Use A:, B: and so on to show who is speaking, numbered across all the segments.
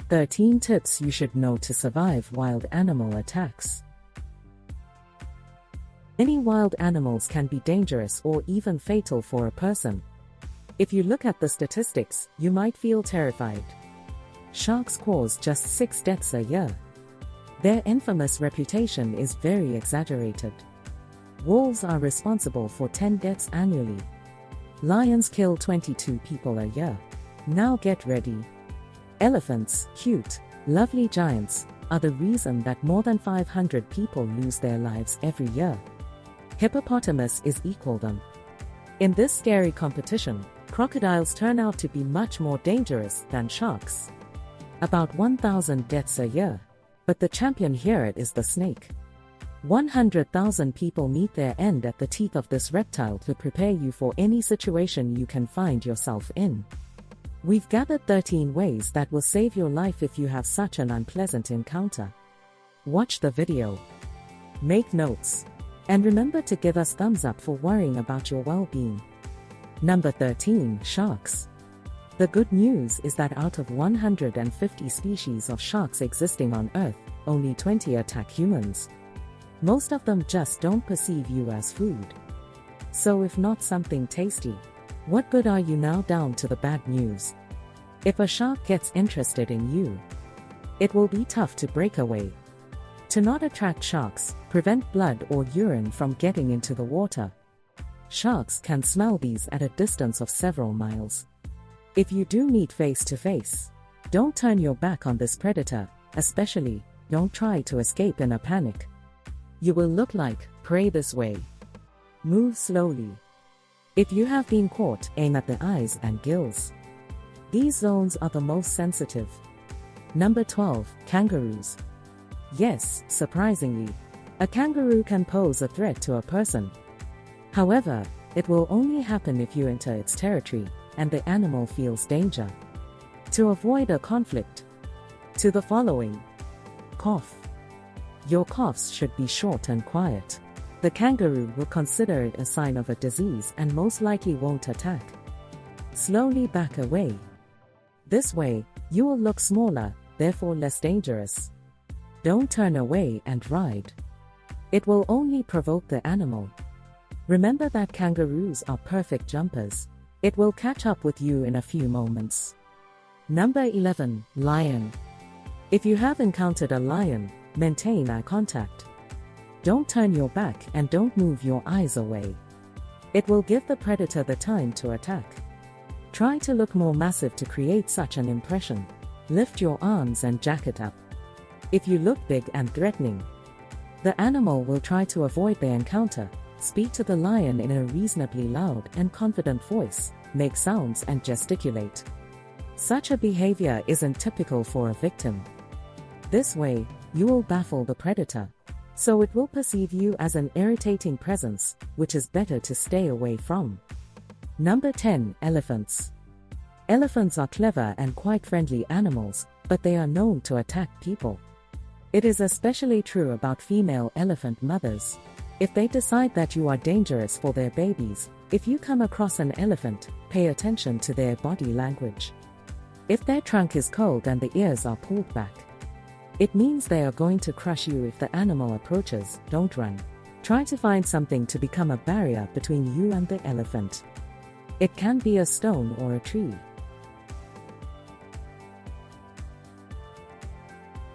A: 13 tips you should know to survive wild animal attacks. Many wild animals can be dangerous or even fatal for a person. If you look at the statistics, you might feel terrified. Sharks cause just 6 deaths a year. Their infamous reputation is very exaggerated. Wolves are responsible for 10 deaths annually. Lions kill 22 people a year. Now get ready. Elephants, cute, lovely giants, are the reason that more than 500 people lose their lives every year. Hippopotamus is equal them. In this scary competition, crocodiles turn out to be much more dangerous than sharks. About 1,000 deaths a year. But the champion here is the snake. 100,000 people meet their end at the teeth of this reptile to prepare you for any situation you can find yourself in. We've gathered 13 ways that will save your life if you have such an unpleasant encounter. Watch the video. Make notes. And remember to give us thumbs up for worrying about your well-being. Number 13. Sharks. The good news is that out of 150 species of sharks existing on Earth, only 20 attack humans. Most of them just don't perceive you as food. So if not something tasty, what good are you now? Down to the bad news. If a shark gets interested in you, it will be tough to break away. To not attract sharks, prevent blood or urine from getting into the water. Sharks can smell these at a distance of several miles. If you do meet face to face, don't turn your back on this predator, especially, don't try to escape in a panic. You will look like prey this way. Move slowly. If you have been caught, aim at the eyes and gills. These zones are the most sensitive. Number 12. Kangaroos. Yes, surprisingly, a kangaroo can pose a threat to a person. However, it will only happen if you enter its territory and the animal feels danger. To avoid a conflict, to the following. Cough. Your coughs should be short and quiet. The kangaroo will consider it a sign of a disease and most likely won't attack. Slowly back away. This way, you will look smaller, therefore less dangerous. Don't turn away and ride. It will only provoke the animal. Remember that kangaroos are perfect jumpers. It will catch up with you in a few moments. Number 11. Lion. If you have encountered a lion, maintain eye contact. Don't turn your back and don't move your eyes away. It will give the predator the time to attack. Try to look more massive to create such an impression. Lift your arms and jacket up. If you look big and threatening, the animal will try to avoid the encounter. Speak to the lion in a reasonably loud and confident voice, make sounds and gesticulate. Such a behavior isn't typical for a victim. This way, you will baffle the predator. So it will perceive you as an irritating presence, which is better to stay away from. Number 10. Elephants. Elephants are clever and quite friendly animals, but they are known to attack people. It is especially true about female elephant mothers. If they decide that you are dangerous for their babies, if you come across an elephant, pay attention to their body language. If their trunk is cold and the ears are pulled back, it means they are going to crush you. If the animal approaches, don't run. Try to find something to become a barrier between you and the elephant. It can be a stone or a tree.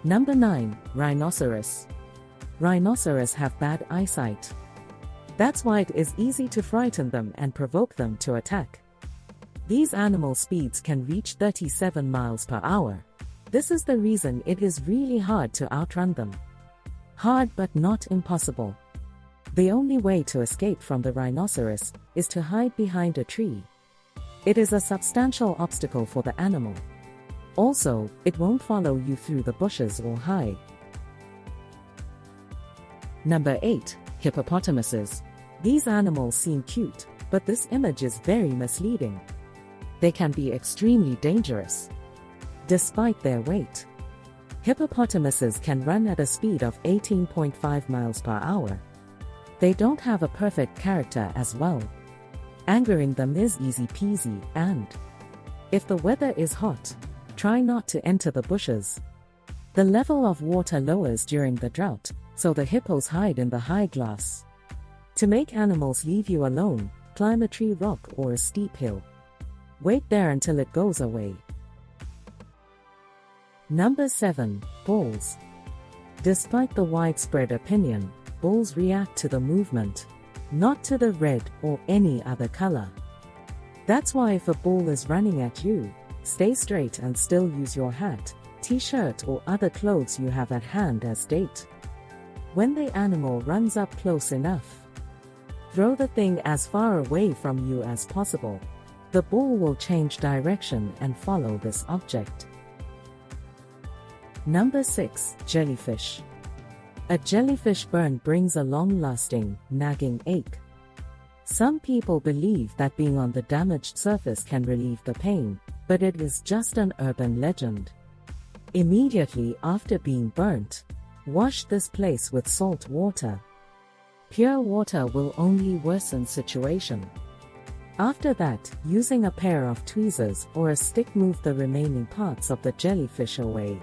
A: Number 9. Rhinoceros. Rhinoceros have bad eyesight. That's why it is easy to frighten them and provoke them to attack. These animal speeds can reach 37 miles per hour. This is the reason it is really hard to outrun them. Hard but not impossible. The only way to escape from the rhinoceros is to hide behind a tree. It is a substantial obstacle for the animal. Also, it won't follow you through the bushes or hide. Number 8. Hippopotamuses. These animals seem cute, but this image is very misleading. They can be extremely dangerous. Despite their weight, hippopotamuses can run at a speed of 18.5 miles per hour. They don't have a perfect character as well. Angering them is easy peasy, and if the weather is hot, Try not to enter the bushes. The level of water lowers during the drought, so the hippos hide in the high grass. To make animals leave you alone, climb a tree rock or a steep hill. Wait there until it goes away. Number 7. Bulls. Despite the widespread opinion, bulls react to the movement, not to the red or any other color. That's why if a bull is running at you, stay straight and still use your hat, t-shirt or other clothes you have at hand as bait. When the animal runs up close enough, throw the thing as far away from you as possible. The bull will change direction and follow this object. Number 6. Jellyfish. A jellyfish burn brings a long-lasting, nagging ache. Some people believe that being on the damaged surface can relieve the pain, but it is just an urban legend. Immediately after being burnt, wash this place with salt water. Pure water will only worsen situation. After that, using a pair of tweezers or a stick, move the remaining parts of the jellyfish away.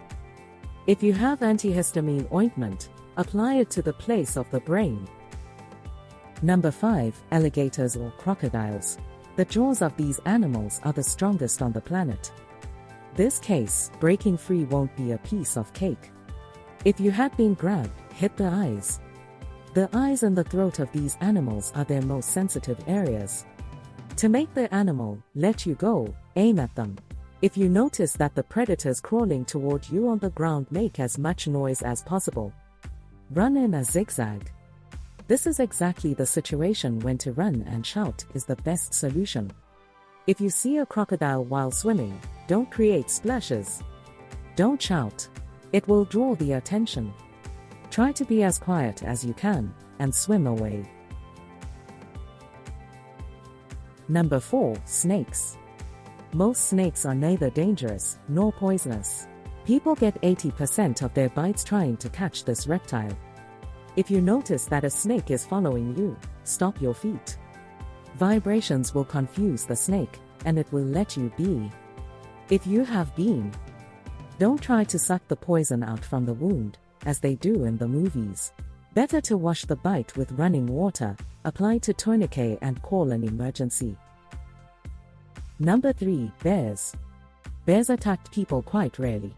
A: If you have antihistamine ointment, apply it to the place of the brain. Number 5. Alligators or crocodiles. The jaws of these animals are the strongest on the planet. This case, breaking free won't be a piece of cake. If you had been grabbed, hit the eyes. The eyes and the throat of these animals are their most sensitive areas. To make the animal let you go, aim at them. If you notice that the predators crawling toward you on the ground make as much noise as possible, run in a zigzag. This is exactly the situation when to run and shout is the best solution. If you see a crocodile while swimming, don't create splashes. Don't shout. It will draw the attention. Try to be as quiet as you can and swim away. Number 4. Snakes. Most snakes are neither dangerous nor poisonous. People get 80% of their bites trying to catch this reptile. If you notice that a snake is following you, stop your feet. Vibrations will confuse the snake, and it will let you be. If you have been, don't try to suck the poison out from the wound, as they do in the movies. Better to wash the bite with running water, apply to tourniquet and call an emergency. Number 3. Bears. Bears attack people quite rarely.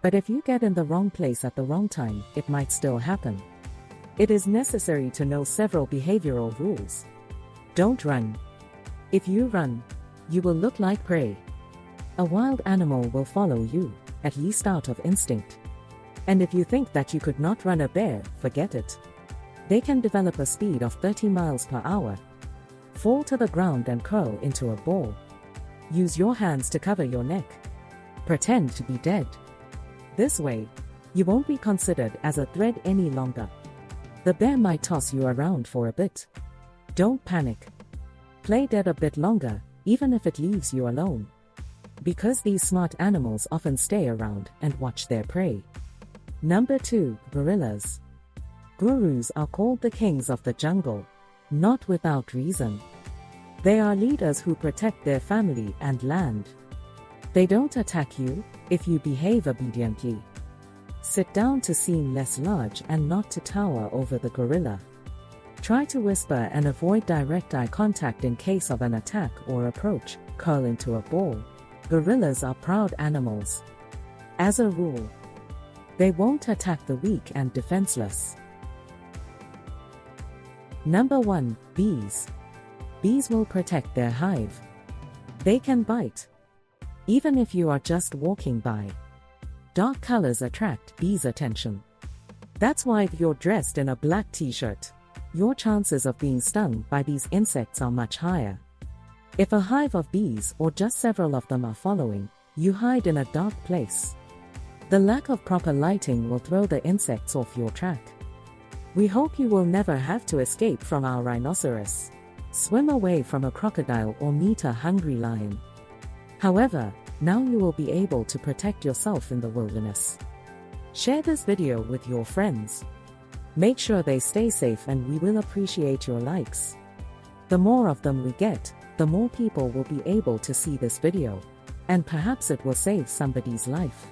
A: But if you get in the wrong place at the wrong time, it might still happen. It is necessary to know several behavioral rules. Don't run. If you run, you will look like prey. A wild animal will follow you, at least out of instinct. And if you think that you could not run a bear, forget it. They can develop a speed of 30 miles per hour, fall to the ground and curl into a ball. Use your hands to cover your neck. Pretend to be dead. This way, you won't be considered as a threat any longer. The bear might toss you around for a bit. Don't panic. Play dead a bit longer, even if it leaves you alone. Because these smart animals often stay around and watch their prey. Number 2. Gorillas. Gurus are called the kings of the jungle, not without reason. They are leaders who protect their family and land. They don't attack you if you behave obediently. Sit down to seem less large and not to tower over the gorilla. Try to whisper and avoid direct eye contact in case of an attack or approach. Curl into a ball. Gorillas are proud animals. As a rule, they won't attack the weak and defenseless. Number 1. Bees. Bees will protect their hive. They can bite, even if you are just walking by. Dark colors attract bees' attention. That's why if you're dressed in a black t-shirt, your chances of being stung by these insects are much higher. If a hive of bees or just several of them are following, you hide in a dark place. The lack of proper lighting will throw the insects off your track. We hope you will never have to escape from our rhinoceros, swim away from a crocodile or meet a hungry lion. However, now you will be able to protect yourself in the wilderness. Share this video with your friends. Make sure they stay safe and we will appreciate your likes. The more of them we get, the more people will be able to see this video. And perhaps it will save somebody's life.